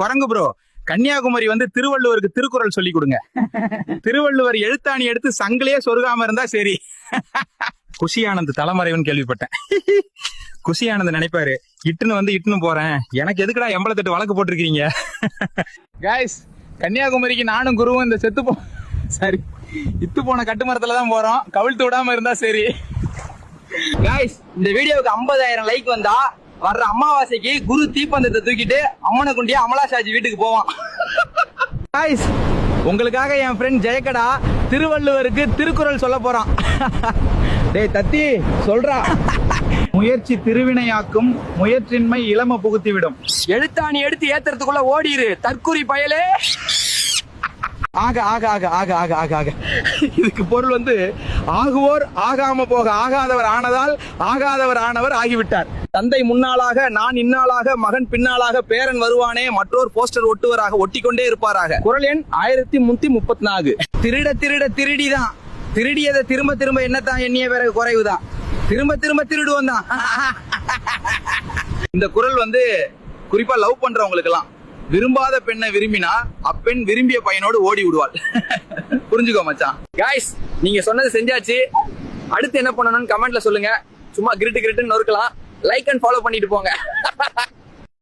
குரங்கு ப்ரோ, கன்னியாகுமரி வந்து திருவள்ளுவருக்கு திருக்குறள் சொல்லி கொடுங்க. திருவள்ளுவர் எழுத்தாணி எடுத்து சங்கிலேயே சொருகாம இருந்தா சரி. குஷி ஆனந்த் தலைமறைவுன்னு கேள்விப்பட்டேன். குஷி ஆனந்த் நினைப்பாரு, இட்டுன்னு போறேன், எனக்கு எதுக்குடா 88 வழக்கு போட்டிருக்கீங்க. கைஸ், கன்னியாகுமரிக்கு நானும் குருவும் இந்த இத்து போன கட்டுமரத்துல தான் போறோம். கவிழ்த்து விடாம இருந்தா சரி. கைஸ், இந்த வீடியோவுக்கு 50,000 லைக் வந்தா வர்ற அமாவாசைக்கு குரு தீப்பந்தத்தை தூக்கிட்டு அம்மனை குண்டியா அமலாஷாஜி வீட்டுக்கு போவான். கைஸ், உங்களுக்காக என் ஃப்ரெண்ட் ஜெயக்கடா திருவள்ளுவருக்கு திருக்குறள் சொல்ல போறான். டேய் தத்தி சொல்றா. முயற்சி திருவினையாக்கும், முயற்சின்மை இளம புகுத்தி விடும். எழுத்தாணி எடுத்து ஏத்துறதுக்குள்ள ஓடிரு தற்குறி பயலே. ஆக ஆக ஆக ஆக ஆக ஆக ஆக இதுக்கு பொருள் வந்து ஆகுவோர் ஆகாம போக ஆகாதவர் ஆனதால் ஆகாதவர் ஆனவர் ஆகிவிட்டார். தந்தை முன்னாளாக, நான் இன்னாளாக, மகன் பின்னாளாக, பேரன் வருவானே, மற்றோர் போஸ்டர் ஒட்டுவராக, ஒட்டிக்கொண்டே இருப்பாராக. குறள் எண் 1334. திருட திருட திருடிதான், திருடியதை திரும்ப திரும்ப என்னத்தான் எண்ணிய பிறகு குறைவுதான், திரும்ப திரும்ப திருடுவோம் தான். இந்த குறள் வந்து குறிப்பா லவ் பண்றவங்களுக்கு எல்லாம், விரும்பாத பெண்ணை விரும்பினா அப்பெண் விரும்பிய பையனோடு ஓடி விடுவாள். புரிஞ்சுக்கோ மச்சான். கைஸ், நீங்க சொன்னது செஞ்சாச்சு. அடுத்து என்ன பண்ணணும்னு கமெண்ட்ல சொல்லுங்க. சும்மா கிரிட்டு நொறுக்கலாம். லைக் அண்ட் ஃபாலோ பண்ணிட்டு போங்க.